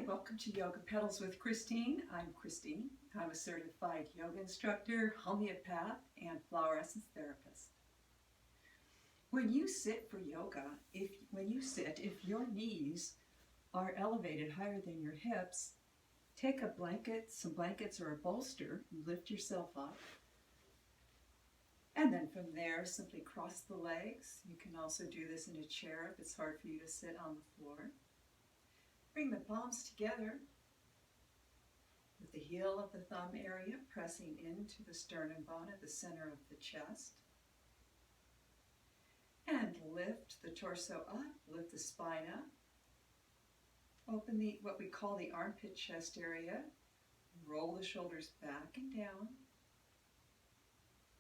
welcome to Yoga Petals with Christine. I'm Christine. I'm a certified yoga instructor, homeopath, and flower essence therapist. When you sit for yoga, if your knees are elevated higher than your hips, take a blanket, some blankets or a bolster, lift yourself up. And then from there, simply cross the legs. You can also do this in a chair if it's hard for you to sit on the floor. Bring the palms together with the heel of the thumb area pressing into the sternum bone at the center of the chest. And lift the torso up, lift the spine up. Open what we call the armpit chest area. Roll the shoulders back and down.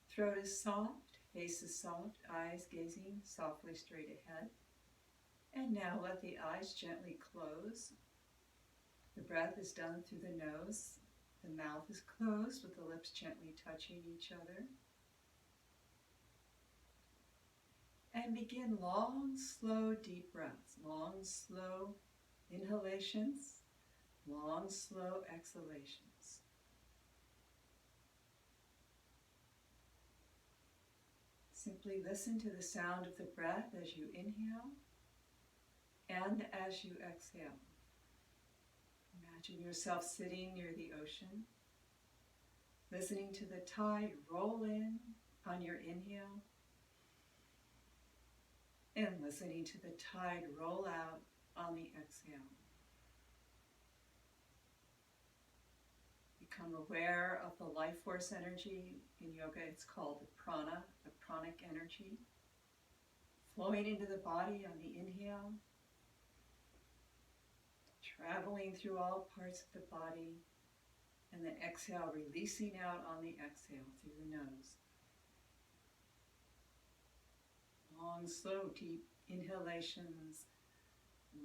Throat is soft, face is soft, eyes gazing softly straight ahead. And now let the eyes gently close. The breath is done through the nose. The mouth is closed with the lips gently touching each other. And begin long, slow, deep breaths. Long, slow inhalations. Long, slow exhalations. Simply listen to the sound of the breath as you inhale and as you exhale. Imagine yourself sitting near the ocean, listening to the tide roll in on your inhale, and listening to the tide roll out on the exhale. Become aware of the life force energy. In yoga, it's called the prana, the pranic energy, flowing into the body on the inhale, traveling through all parts of the body, and then exhale, releasing out on the exhale through the nose. Long, slow, deep inhalations,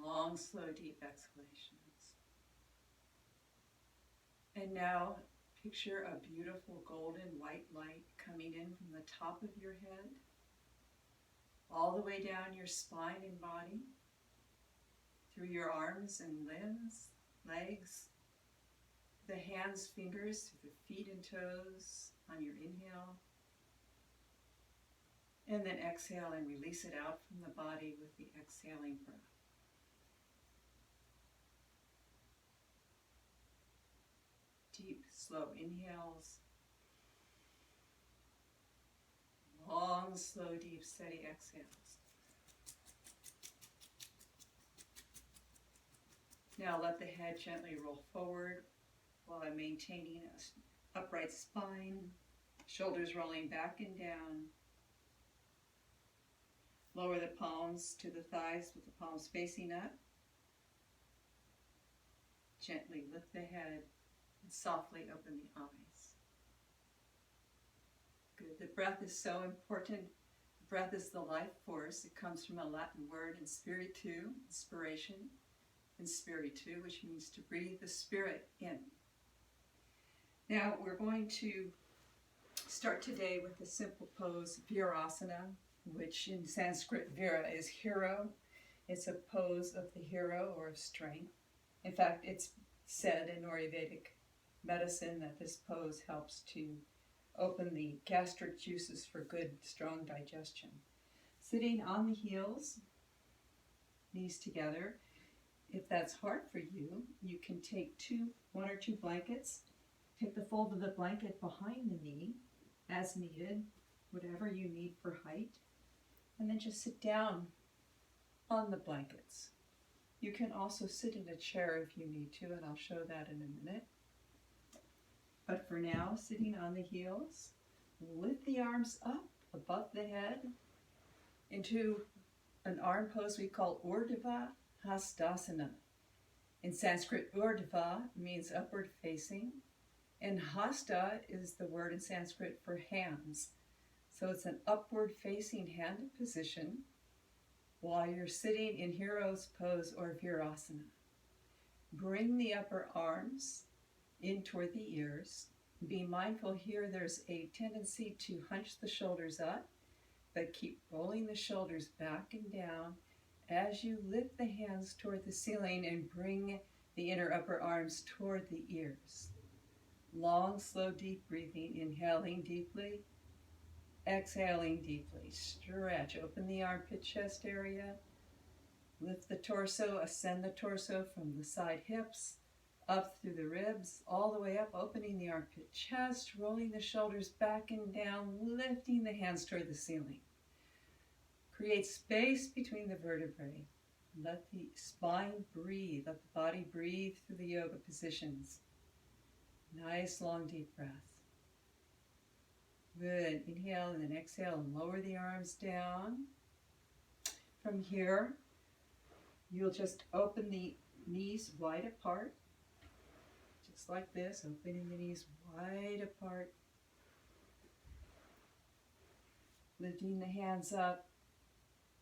long, slow, deep exhalations. And now picture a beautiful golden white light coming in from the top of your head, all the way down your spine and body, through your arms and limbs, legs, the hands, fingers, through the feet and toes on your inhale. And then exhale and release it out from the body with the exhaling breath. Deep, slow inhales. Long, slow, deep, steady exhales. Now let the head gently roll forward while maintaining an upright spine, shoulders rolling back and down. Lower the palms to the thighs with the palms facing up. Gently lift the head and softly open the eyes. Good. The breath is so important. The breath is the life force. It comes from a Latin word, spiritu, inspiration, and spiritu, which means to breathe the spirit in. Now we're going to start today with a simple pose, Virasana, which in Sanskrit, Vira is hero. It's a pose of the hero or of strength. In fact, it's said in Ayurvedic medicine that this pose helps to open the gastric juices for good, strong digestion. Sitting on the heels, knees together. If that's hard for you, you can take one or two blankets, take the fold of the blanket behind the knee as needed, whatever you need for height, and then just sit down on the blankets. You can also sit in a chair if you need to, and I'll show that in a minute. But for now, sitting on the heels, lift the arms up above the head into an arm pose we call Urdhva Hastasana. In Sanskrit, Urdhva means upward facing, and Hasta is the word in Sanskrit for hands. So it's an upward facing handed position while you're sitting in hero's pose or Virasana. Bring the upper arms in toward the ears. Be mindful here there's a tendency to hunch the shoulders up, but keep rolling the shoulders back and down as you lift the hands toward the ceiling and bring the inner upper arms toward the ears. Long, slow, deep breathing, inhaling deeply, exhaling deeply. Stretch, open the armpit chest area. Lift the torso, ascend the torso from the side hips, up through the ribs, all the way up, opening the armpit chest, rolling the shoulders back and down, lifting the hands toward the ceiling. Create space between the vertebrae. Let the spine breathe, let the body breathe through the yoga positions. Nice, long, deep breath. Good. Inhale and then exhale and lower the arms down. From here, you'll just open the knees wide apart. Just like this, opening the knees wide apart. Lifting the hands up.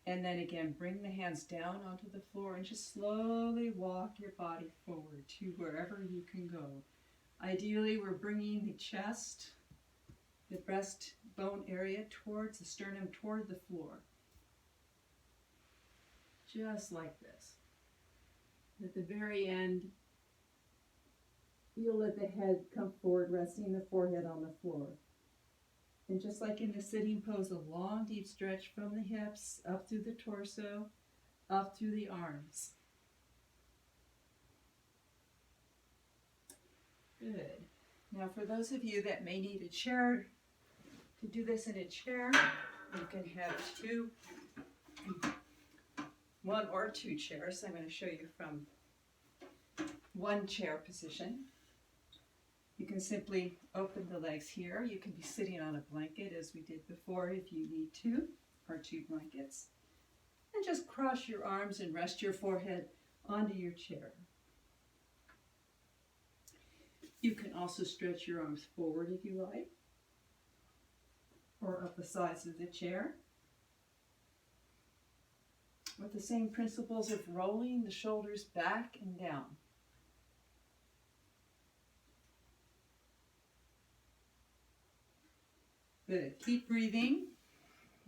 And then again, bring the hands down onto the floor and just slowly walk your body forward to wherever you can go. Ideally, we're bringing the chest, the breastbone area towards the sternum, toward the floor. Just like this. At the very end, you'll let the head come forward, resting the forehead on the floor. And just like in the sitting pose, a long, deep stretch from the hips, up through the torso, up through the arms. Good. Now for those of you that may need a chair, to do this in a chair, you can have one or two chairs. I'm going to show you from one chair position. You can simply open the legs here. You can be sitting on a blanket as we did before if you need to, or two blankets. And just cross your arms and rest your forehead onto your chair. You can also stretch your arms forward if you like, or up the sides of the chair. With the same principles of rolling the shoulders back and down. Good. Keep breathing.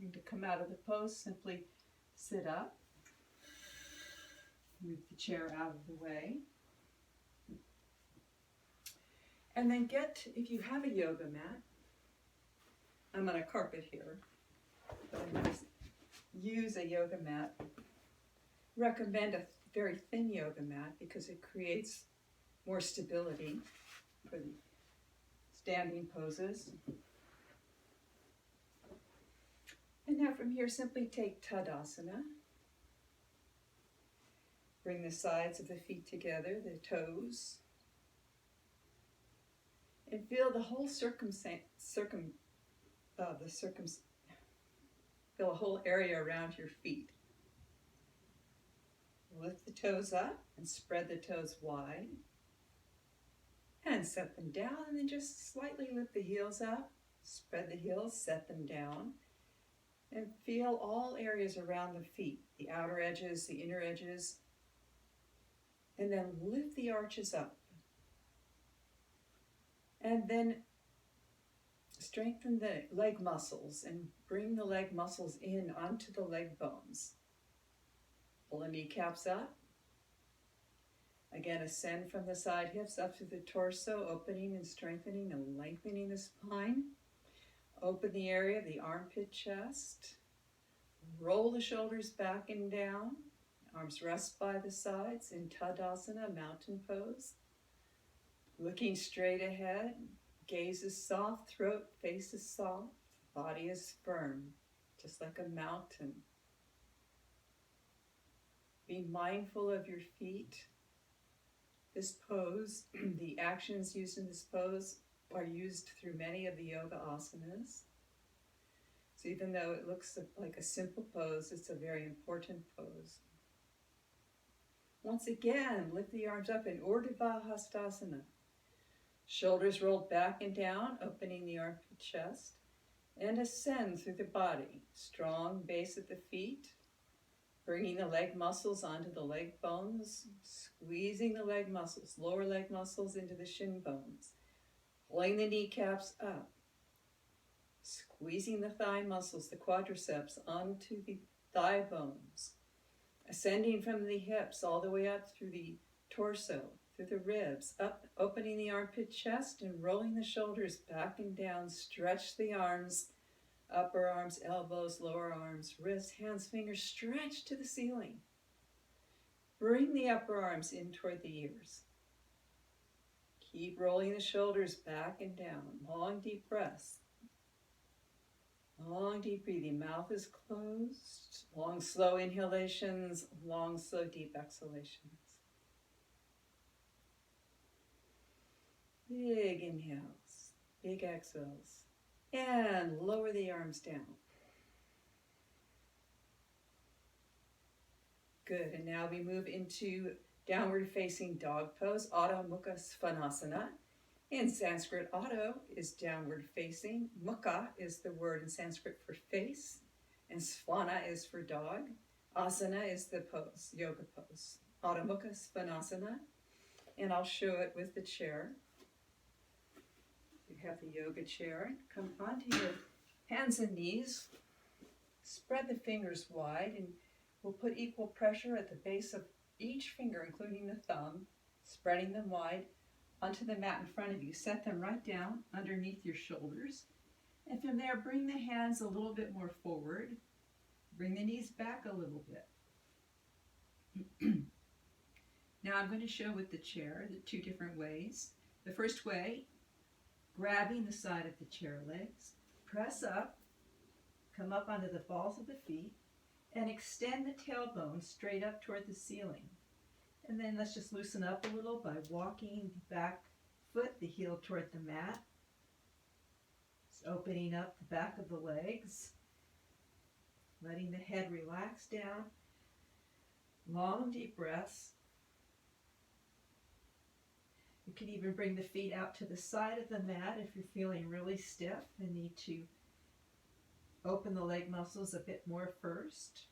And to come out of the pose, simply sit up. Move the chair out of the way. And then if you have a yoga mat, I'm on a carpet here, but I'm going to use a yoga mat. Recommend a very thin yoga mat because it creates more stability for the standing poses. And now from here, simply take Tadasana. Bring the sides of the feet together, the toes. And feel the whole feel a whole area around your feet. Lift the toes up and spread the toes wide. And set them down, and then just slightly lift the heels up. Spread the heels, set them down. And feel all areas around the feet, the outer edges, the inner edges. And then lift the arches up. And then strengthen the leg muscles and bring the leg muscles in onto the leg bones. Pull the kneecaps up. Again, ascend from the side hips up through the torso, opening and strengthening and lengthening the spine. Open the area of the armpit chest. Roll the shoulders back and down. Arms rest by the sides in Tadasana, mountain pose. Looking straight ahead. Gaze is soft, throat, face is soft, body is firm, just like a mountain. Be mindful of your feet. This pose, the actions used in this pose are used through many of the yoga asanas. So even though it looks like a simple pose, it's a very important pose. Once again, lift the arms up in Urdhva Hastasana. Shoulders rolled back and down, opening the armpit chest, and ascend through the body. Strong base at the feet, bringing the leg muscles onto the leg bones, squeezing the leg muscles, lower leg muscles into the shin bones, pulling the kneecaps up, squeezing the thigh muscles, the quadriceps, onto the thigh bones, ascending from the hips all the way up through the torso, through the ribs, up, opening the armpit chest and rolling the shoulders back and down. Stretch the arms, upper arms, elbows, lower arms, wrists, hands, fingers, stretch to the ceiling. Bring the upper arms in toward the ears. Keep rolling the shoulders back and down. Long, deep breaths. Long, deep breathing. Mouth is closed. Long, slow inhalations. Long, slow, deep exhalations. Big inhales. Big exhales. And lower the arms down. Good. And now we move into downward facing dog pose, Adho Mukha Svanasana. In Sanskrit, Adho is downward facing. Mukha is the word in Sanskrit for face. And Svana is for dog. Asana is the pose, yoga pose. Adho Mukha Svanasana. And I'll show it with the chair. You have the yoga chair. Come onto your hands and knees. Spread the fingers wide, and we'll put equal pressure at the base of each finger, including the thumb, spreading them wide onto the mat in front of you. Set them right down underneath your shoulders. And from there, bring the hands a little bit more forward. Bring the knees back a little bit. Now I'm going to show with the chair the two different ways. The first way, grabbing the side of the chair legs, press up, come up onto the balls of the feet, and extend the tailbone straight up toward the ceiling. And then let's just loosen up a little by walking the back foot, the heel toward the mat. Just opening up the back of the legs, letting the head relax down. Long, deep breaths. You can even bring the feet out to the side of the mat if you're feeling really stiff and need to open the leg muscles a bit more first.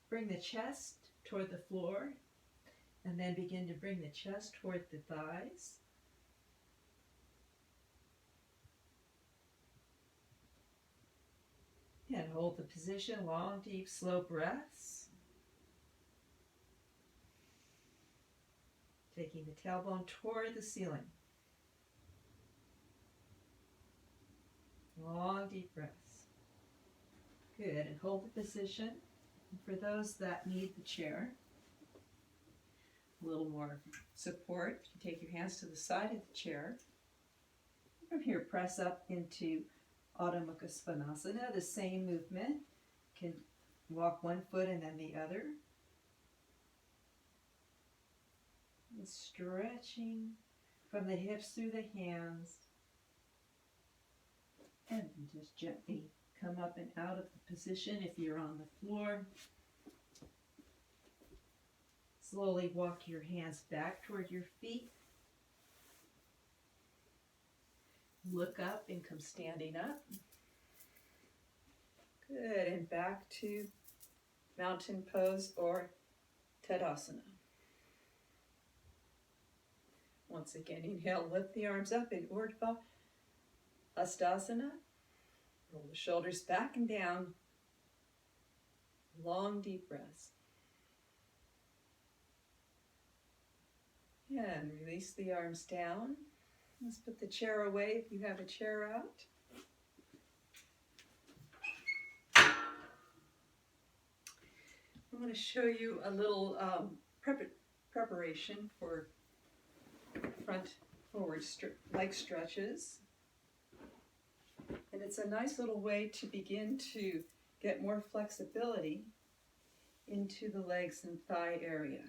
Bring the chest toward the floor and then begin to bring the chest toward the thighs. And hold the position, long, deep, slow breaths. Taking the tailbone toward the ceiling. Long, deep breaths. Good, and hold the position. And for those that need the chair, a little more support, you take your hands to the side of the chair. From here, press up into Adho Mukha Svanasana, the same movement. You can walk one foot and then the other. And stretching from the hips through the hands. And just gently come up and out of the position if you're on the floor. Slowly walk your hands back toward your feet. Look up and come standing up. Good, and back to mountain pose or Tadasana. Once again, inhale, lift the arms up in Urdhva Hastasana. Roll the shoulders back and down. Long, deep breaths. And release the arms down. Let's put the chair away if you have a chair out. I'm going to show you a little preparation for front forward leg stretches. And it's a nice little way to begin to get more flexibility into the legs and thigh area.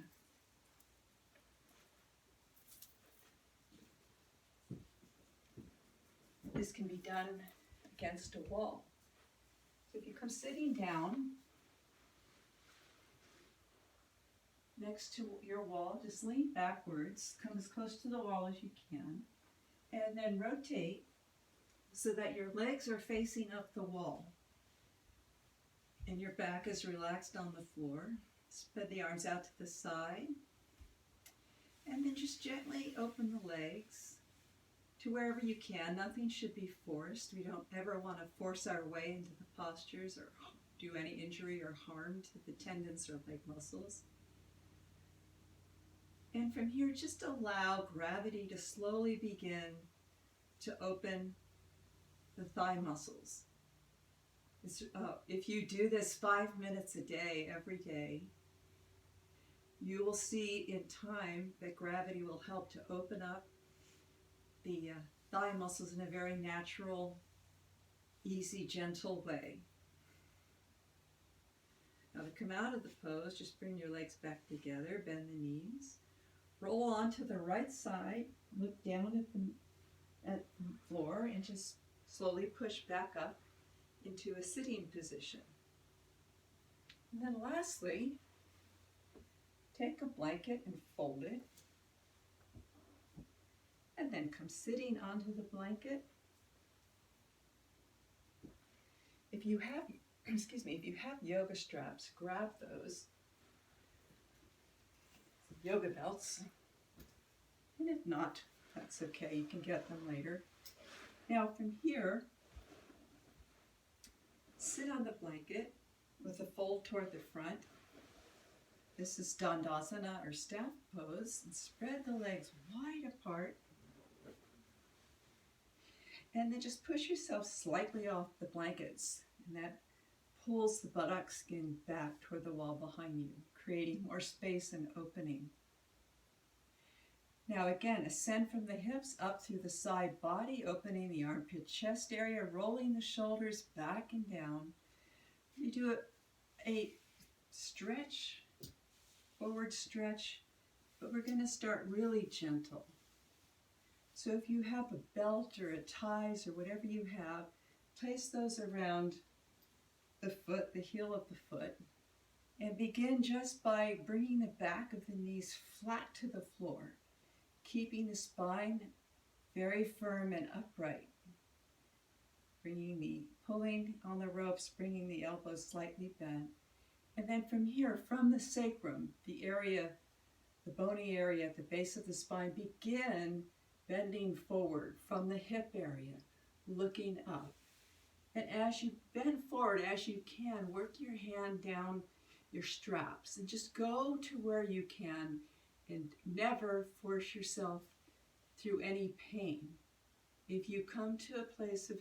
This can be done against a wall. So if you come sitting down next to your wall, just lean backwards, come as close to the wall as you can, and then rotate so that your legs are facing up the wall and your back is relaxed on the floor. Spread the arms out to the side, and then just gently open the legs to wherever you can. Nothing should be forced. We don't ever want to force our way into the postures or do any injury or harm to the tendons or leg muscles. And from here, just allow gravity to slowly begin to open the thigh muscles. If you do this 5 minutes a day, every day, you will see in time that gravity will help to open up the thigh muscles in a very natural, easy, gentle way. Now to come out of the pose, just bring your legs back together, bend the knees, roll onto the right side, look down at the floor, and just slowly push back up into a sitting position. And then lastly, take a blanket and fold it, and then come sitting onto the blanket. If you have yoga straps, grab those. Yoga belts. And if not, that's okay, you can get them later. Now from here, sit on the blanket with a fold toward the front. This is Dandasana or staff pose. And spread the legs wide apart. And then just push yourself slightly off the blankets. And that pulls the buttock skin back toward the wall behind you, creating more space and opening. Now again, ascend from the hips up through the side body, opening the armpit chest area, rolling the shoulders back and down. You do a stretch, forward stretch, but we're going to start really gentle. So if you have a belt or a ties or whatever you have, place those around the foot, the heel of the foot, and begin just by bringing the back of the knees flat to the floor, keeping the spine very firm and upright. Pulling on the ropes, bringing the elbows slightly bent. And then from here, from the sacrum, the area, the bony area at the base of the spine, begin bending forward from the hip area, looking up. And as you bend forward, as you can, work your hand down your straps and just go to where you can and never force yourself through any pain. If you come to a place of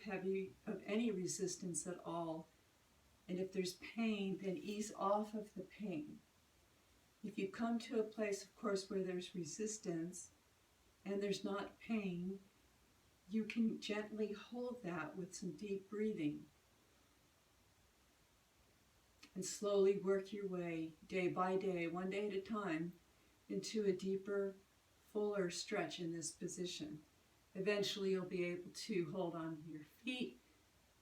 any resistance at all, and if there's pain, then ease off of the pain. If you come to a place, of course, where there's resistance and there's not pain, you can gently hold that with some deep breathing and slowly work your way day by day, one day at a time, into a deeper, fuller stretch in this position. Eventually you'll be able to hold on to your feet,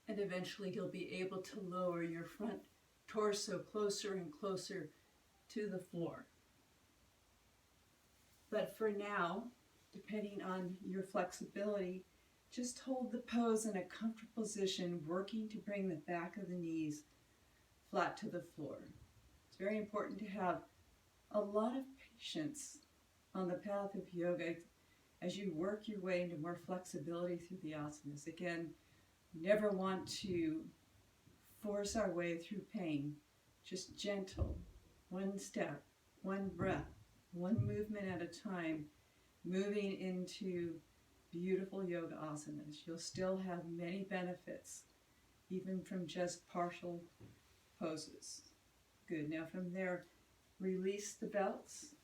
and eventually you'll be able to lower your front torso closer and closer to the floor. But for now, depending on your flexibility, just hold the pose in a comfortable position, working to bring the back of the knees flat to the floor. It's very important to have a lot of patience on the path of yoga as you work your way into more flexibility through the asanas. Again, we never want to force our way through pain. Just gentle, one step, one breath, one movement at a time, moving into beautiful yoga asanas. You'll still have many benefits, even from just partial poses. Good. Now from there, release the belts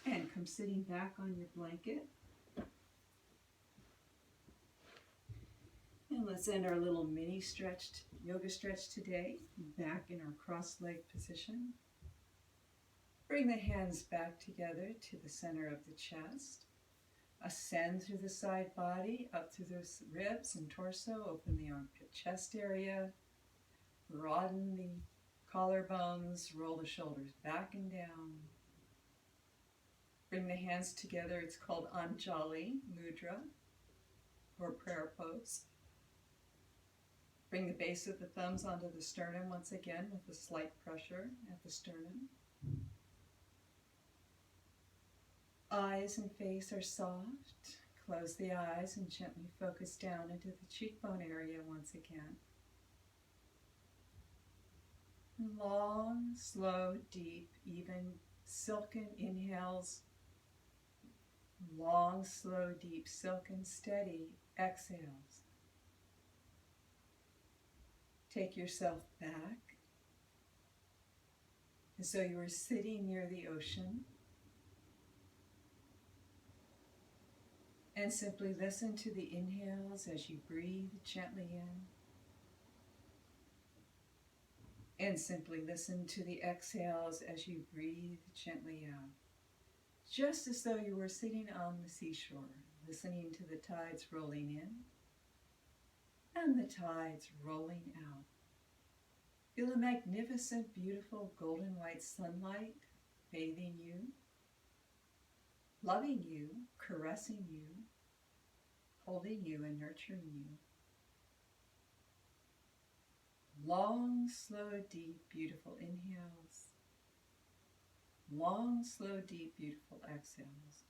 and come sitting back on your blanket. And let's end our little mini yoga stretch today, back in our cross-leg position. Bring the hands back together to the center of the chest. Ascend through the side body, up through the ribs and torso. Open the armpit chest area. Broaden the collarbones. Roll the shoulders back and down. Bring the hands together. It's called Anjali Mudra, or prayer pose. Bring the base of the thumbs onto the sternum once again with a slight pressure at the sternum. Eyes and face are soft. Close the eyes and gently focus down into the cheekbone area once again. Long, slow, deep, even silken inhales, long, slow, deep, silken, steady exhales. Take yourself back as though you were sitting near the ocean, and simply listen to the inhales as you breathe gently in, and simply listen to the exhales as you breathe gently out. Just as though you were sitting on the seashore, listening to the tides rolling in and the tides rolling out. Feel the magnificent, beautiful, golden white sunlight bathing you, loving you, caressing you, holding you and nurturing you. Long, slow, deep, beautiful inhales. Long, slow, deep, beautiful exhales.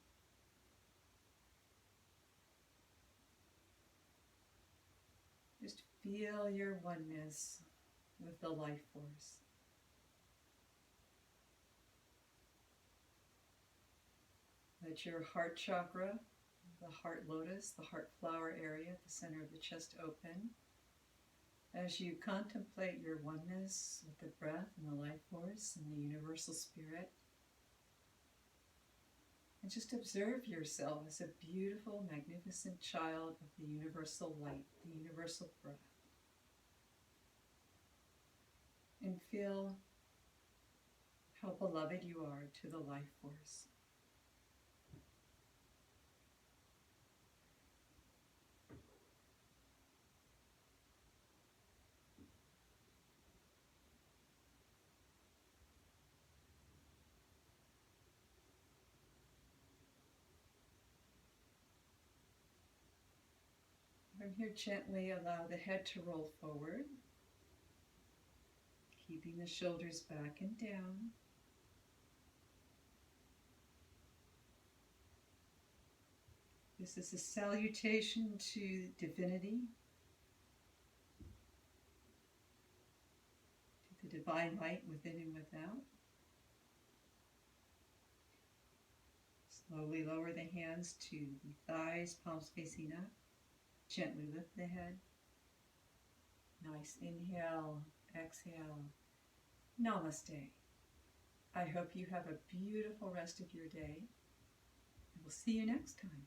Just feel your oneness with the life force. Let your heart chakra, the heart lotus, the heart flower area at the center of the chest open. As you contemplate your oneness with the breath and the life force and the universal spirit, and just observe yourself as a beautiful, magnificent child of the universal light, the universal breath. And feel how beloved you are to the life force. From here, gently allow the head to roll forward, keeping the shoulders back and down. This is a salutation to divinity, to the divine light within and without. Slowly lower the hands to the thighs, palms facing up. Gently lift the head. Nice inhale, exhale. Namaste. I hope you have a beautiful rest of your day. And we'll see you next time.